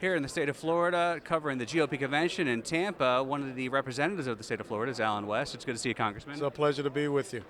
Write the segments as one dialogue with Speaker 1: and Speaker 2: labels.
Speaker 1: Here in the state of Florida, covering the GOP convention in Tampa, one of the representatives of the state of Florida is Alan West. It's good to see you,
Speaker 2: It's
Speaker 1: Congressman.
Speaker 2: a pleasure to be with you.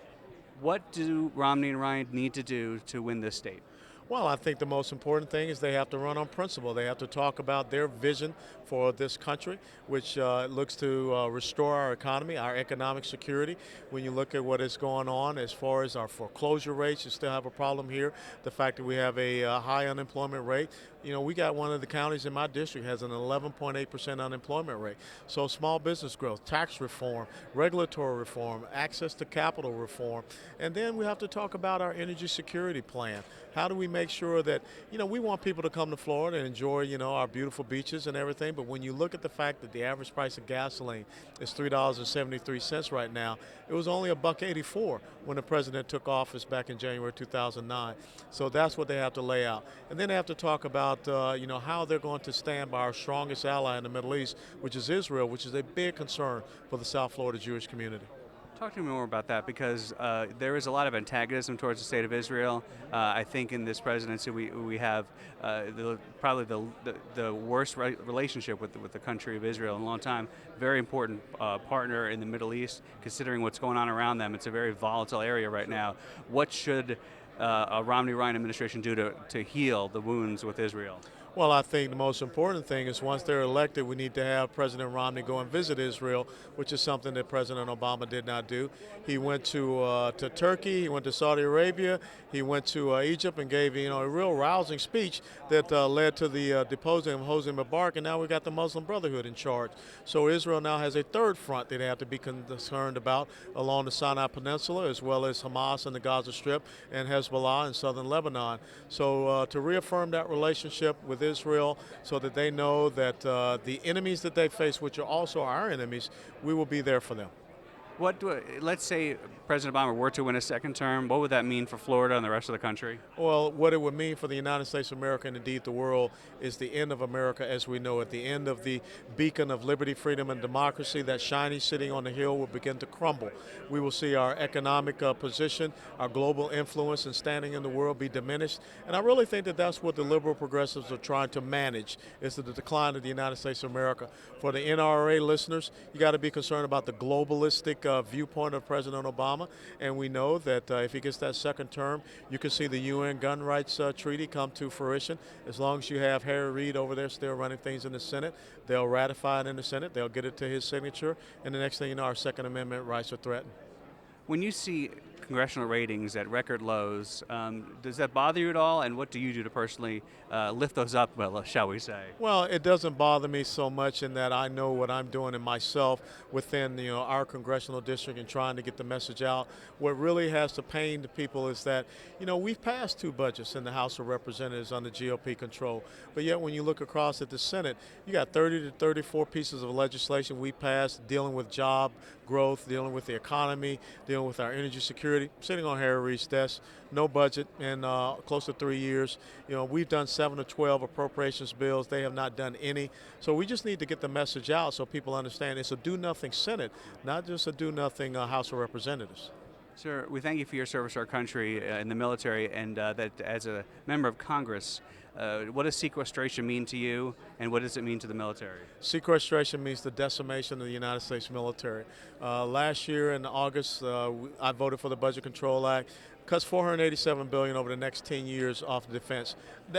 Speaker 1: What do Romney and Ryan need to do to win this state?
Speaker 2: Well, I think the most important thing is they have to run on principle. They have to talk about their vision for this country, which looks to restore our economy, our economic security. When you look at what is going on as far as our foreclosure rates, you still have a problem here. The fact that we have a high unemployment rate. You know, we got one of the counties in my district has an 11.8% unemployment rate. So small business growth, tax reform, regulatory reform, access to capital reform. And then we have to talk about our energy security plan. How do we make sure that, we want people to come to Florida and enjoy, our beautiful beaches and everything. But when you look at the fact that the average price of gasoline is $3.73 right now, it was only $1.84 when the president took office back in January 2009. So that's what they have to lay out. And then they have to talk about, how they're going to stand by our strongest ally in the Middle East, which is Israel, which is a big concern for the South Florida Jewish community.
Speaker 1: Talk to me more about that because there is a lot of antagonism towards the state of Israel. I think in this presidency we have probably the worst relationship with the country of Israel in a long time. Very important partner in the Middle East, considering what's going on around them. It's a very volatile area right now. What should a Romney-Ryan administration do to heal the wounds with Israel?
Speaker 2: Well, I think the most important thing is once they're elected, we need to have President Romney go and visit Israel, which is something that President Obama did not do. He went to Turkey, he went to Saudi Arabia, he went to Egypt and gave a real rousing speech that led to the deposing of Hosni Mubarak, and now we got the Muslim Brotherhood in charge. So Israel now has a third front that they have to be concerned about along the Sinai Peninsula, as well as Hamas and the Gaza Strip and Hezbollah in southern Lebanon. So to reaffirm that relationship with Israel so that they know that the enemies that they face, which are also our enemies, we will be there for them.
Speaker 1: Let's say President Obama were to win a second term, what would that mean for Florida and the rest of the country?
Speaker 2: Well, what it would mean for the United States of America and indeed the world is the end of America as we know it. The end of the beacon of liberty, freedom, and democracy. That shiny city on the hill will begin to crumble. We will see our economic position, our global influence and standing in the world be diminished. And I really think that that's what the liberal progressives are trying to manage, is the decline of the United States of America. For the NRA listeners, you got to be concerned about the globalistic viewpoint of President Obama, and we know that if he gets that second term, you can see the UN gun rights treaty come to fruition. As long as you have Harry Reid over there still running things in the Senate, they'll ratify it in the Senate, they'll get it to his signature, and the next thing you know, our Second Amendment rights are threatened.
Speaker 1: When you see congressional ratings at record lows, does that bother you at all? And what do you do to personally lift those up, well, shall we say?
Speaker 2: Well, it doesn't bother me so much in that I know what I'm doing in myself within our congressional district and trying to get the message out. What really has to pain the people is that we've passed two budgets in the House of Representatives under GOP control, but yet when you look across at the Senate, you got 30 to 34 pieces of legislation we passed dealing with job growth, dealing with the economy, dealing with our energy security. Sitting on Harry Reid's desk, no budget in close to 3 years. We've done 7 to 12 appropriations bills. They have not done any. So we just need to get the message out so people understand it's a do-nothing Senate, not just a do-nothing House of Representatives.
Speaker 1: Sir, we thank you for your service to our country in the military, and that as a member of Congress, what does sequestration mean to you, and what does it mean to the military?
Speaker 2: Sequestration means the decimation of the United States military. Last year in August, I voted for the Budget Control Act. Cuts $487 billion over the next 10 years off of defense.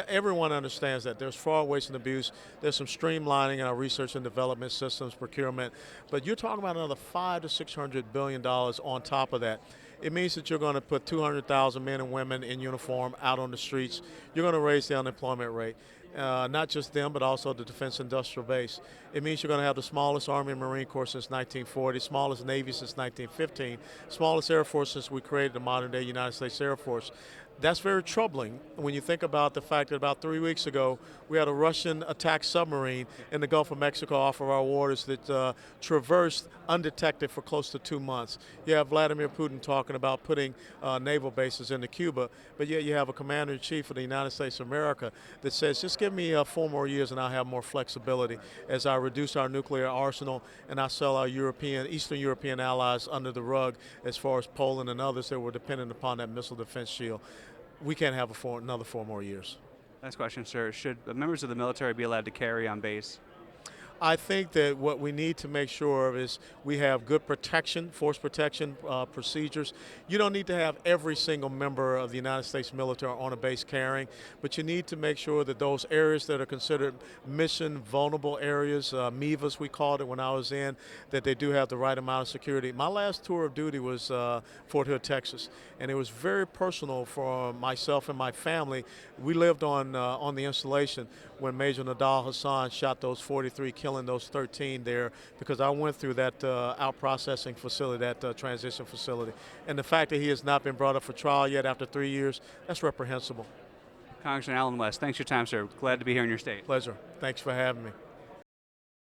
Speaker 2: Everyone understands that. There's fraud, waste, and abuse. There's some streamlining in our research and development systems, procurement. But you're talking about another $500 to $600 billion on top of that. It means that you're going to put 200,000 men and women in uniform out on the streets. You're going to raise the unemployment rate. Not just them, but also the defense industrial base. It means you're going to have the smallest Army and Marine Corps since 1940, smallest Navy since 1915, smallest Air Force since we created the modern-day United States Air Force. That's very troubling when you think about the fact that about 3 weeks ago, we had a Russian attack submarine in the Gulf of Mexico off of our waters that traversed undetected for close to 2 months. You have Vladimir Putin talking about putting naval bases into Cuba, but yet you have a commander-in-chief of the United States of America that says, just give me 4 more years and I'll have more flexibility as I reduce our nuclear arsenal and I sell our Eastern European allies under the rug as far as Poland and others that were dependent upon that missile defense shield. We can't have another 4 more years.
Speaker 1: Last question, sir. Should members of the military be allowed to carry on base?
Speaker 2: I think that what we need to make sure of is we have good protection, force protection procedures. You don't need to have every single member of the United States military on a base carrying, but you need to make sure that those areas that are considered mission vulnerable areas, MIVAs we called it when I was in, that they do have the right amount of security. My last tour of duty was Fort Hood, Texas, and it was very personal for myself and my family. We lived on the installation when Major Nadal Hassan shot those 43, killing those 13 there, because I went through that out-processing facility, that transition facility. And the fact that he has not been brought up for trial yet after 3 years, that's reprehensible.
Speaker 1: Congressman Allen West, thanks for your time, sir. Glad to be here in your state.
Speaker 2: Pleasure. Thanks for having me.